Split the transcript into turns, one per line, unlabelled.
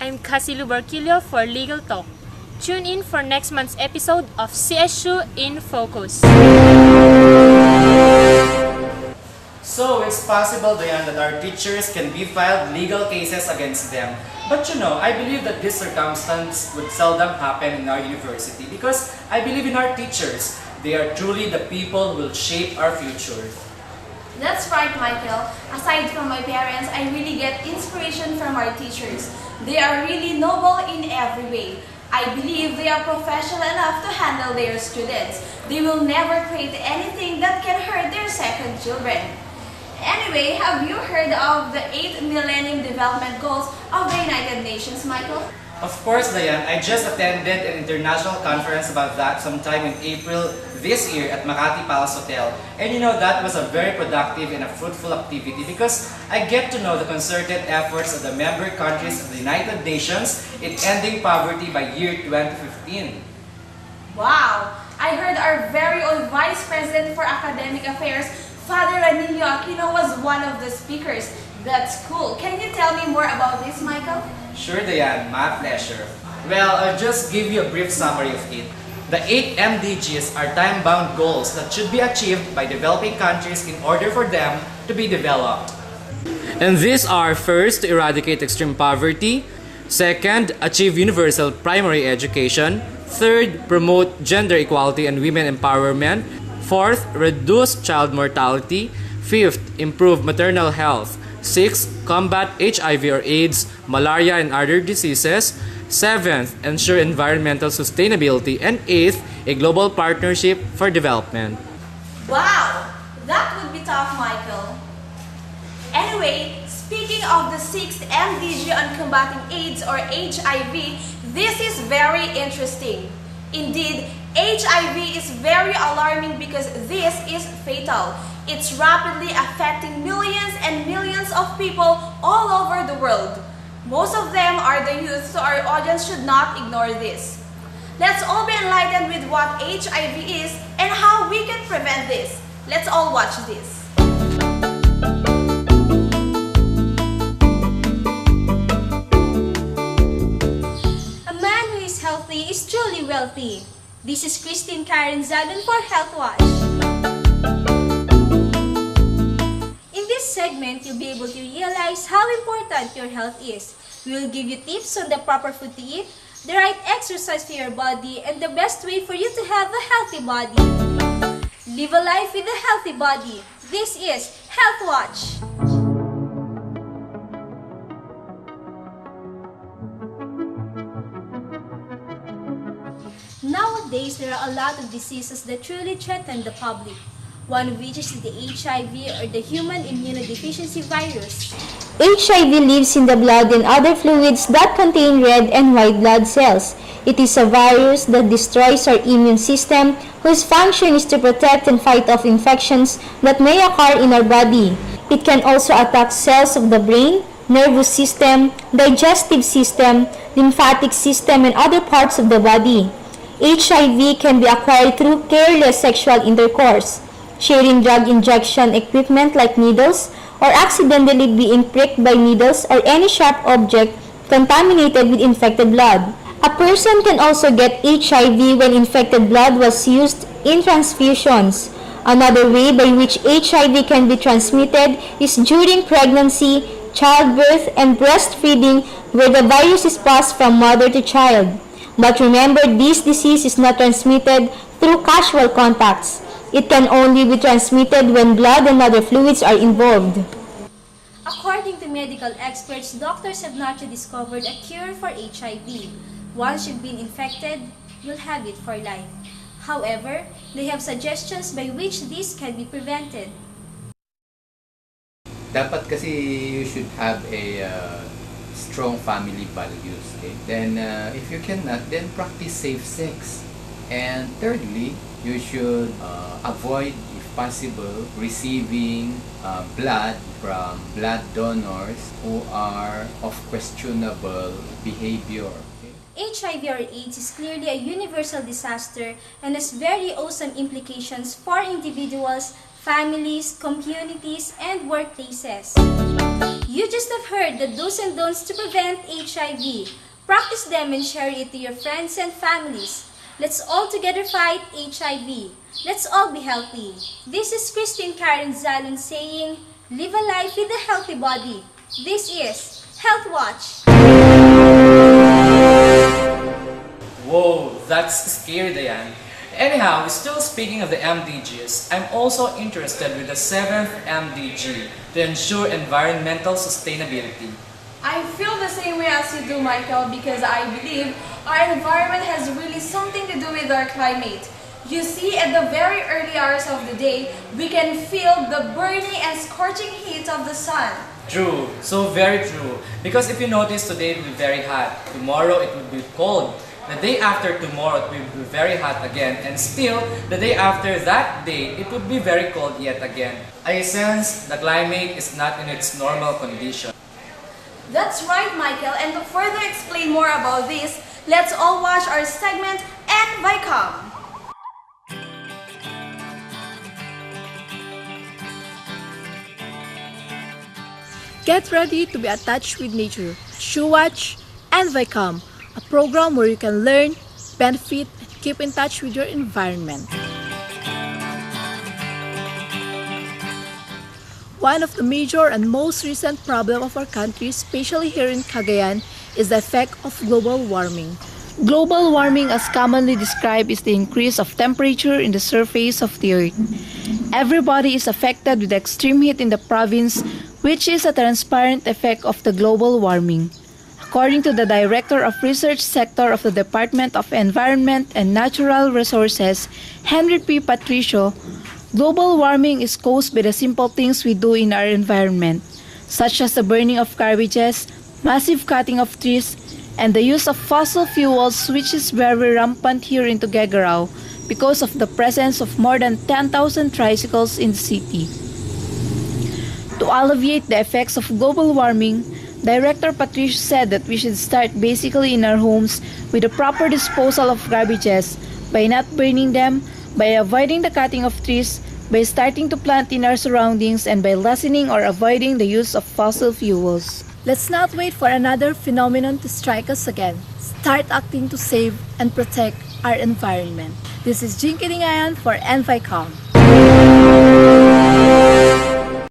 I'm Cassie Lubarquillo for Legal Talk. Tune in for next month's episode of CSU in Focus.
So it's possible, Diane, that our teachers can be filed legal cases against them. But I believe that this circumstance would seldom happen in our university because I believe in our teachers. They are truly the people who will shape our future.
That's right, Michael. Aside from my parents, I really get inspiration from our teachers. They are really noble in every way. I believe they are professional enough to handle their students. They will never create anything that can hurt their second children. Anyway, have you heard of the 8 Millennium Development Goals of the United Nations, Michael?
Of course, Diane, I just attended an international conference about that sometime in April this year at Makati Palace Hotel. And that was a very productive and a fruitful activity because I get to know the concerted efforts of the member countries of the United Nations in ending poverty by year 2015.
Wow! I heard our very own Vice President for Academic Affairs, Father Ranillo Aquino, was one of the speakers. That's cool. Can you tell me more about this, Michael?
Sure, Diane. My pleasure. Well, I'll just give you a brief summary of it. The 8 MDGs are time-bound goals that should be achieved by developing countries in order for them to be developed.
And these are: first, to eradicate extreme poverty; second, achieve universal primary education; third, promote gender equality and women empowerment; fourth, reduce child mortality; fifth, improve maternal health; sixth, combat HIV or AIDS, malaria, and other diseases; seventh, ensure environmental sustainability; and eighth, a global partnership for development.
Wow! That would be tough, Michael. Anyway, speaking of the 6th MDG on combating AIDS or HIV, this is very interesting. Indeed, HIV is very alarming because this is fatal. It's rapidly affecting millions and millions of people all over the world. Most of them are the youth, so our audience should not ignore this. Let's all be enlightened with what HIV is and how we can prevent this. Let's all watch this.
A man who is healthy is truly wealthy. This is Christine Karen Zadon for Health Watch. In this segment, you'll be able to realize how important your health is. We will give you tips on the proper food to eat, the right exercise for your body, and the best way for you to have a healthy body. Live a life with a healthy body. This is Health Watch. Nowadays, there are a lot of diseases that truly threaten the public. One of which is the HIV or the human immunodeficiency virus.
HIV lives in the blood and other fluids that contain red and white blood cells. It is a virus that destroys our immune system, whose function is to protect and fight off infections that may occur in our body. It can also attack cells of the brain, nervous system, digestive system, lymphatic system, and other parts of the body. HIV can be acquired through careless sexual intercourse, sharing drug injection equipment like needles, or accidentally being pricked by needles or any sharp object contaminated with infected blood. A person can also get HIV when infected blood was used in transfusions. Another way by which HIV can be transmitted is during pregnancy, childbirth, and breastfeeding, where the virus is passed from mother to child. But remember, this disease is not transmitted through casual contacts. It can only be transmitted when blood and other fluids are involved.
According to medical experts, doctors have not yet discovered a cure for HIV. Once you've been infected, you'll have it for life. However, they have suggestions by which this can be prevented.
Dapat kasi you should have a strong family values. Okay? Then, if you cannot, then practice safe sex. And thirdly, you should avoid, if possible, receiving blood from blood donors who are of questionable behavior.
HIV or AIDS is clearly a universal disaster and has very awesome implications for individuals, families, communities, and workplaces. You just have heard the do's and don'ts to prevent HIV. Practice them and share it to your friends and families. Let's all together fight HIV. Let's all be healthy. This is Christine Karen Zalun saying, live a life with a healthy body. This is Health Watch.
Whoa, that's scary, Diane. Anyhow, still speaking of the MDGs, I'm also interested with the 7th MDG to ensure environmental sustainability.
I feel the same way as you do, Michael, because I believe our environment has really something to do with our climate. You see, at the very early hours of the day, we can feel the burning and scorching heat of the sun.
True, so very true. Because if you notice, today it will be very hot, tomorrow it will be cold, the day after tomorrow it will be very hot again, and still, the day after that day, it will be very cold yet again. I sense the climate is not in its normal condition.
That's right, Michael, and to further explain more about this, let's all watch our segment Envicom.
Get ready to be attached with nature. Watch Envicom, a program where you can learn, benefit, and keep in touch with your environment. One of the major and most recent problems of our country, especially here in Cagayan, is the effect of global warming. Global warming, as commonly described, is the increase of temperature in the surface of the earth. Everybody is affected with the extreme heat in the province, which is a transparent effect of the global warming. According to the Director of Research Sector of the Department of Environment and Natural Resources, Henry P. Patricio, global warming is caused by the simple things we do in our environment, such as the burning of garbages, massive cutting of trees, and the use of fossil fuels, which is very rampant here in Tuguegarao because of the presence of more than 10,000 tricycles in the city. To alleviate the effects of global warming, Director Patricio said that we should start basically in our homes with the proper disposal of garbages, by not burning them, by avoiding the cutting of trees, by starting to plant in our surroundings, and by lessening or avoiding the use of fossil fuels. Let's not wait for another phenomenon to strike us again. Start acting to save and protect our environment. This is Jinky Dingayan for Envicom.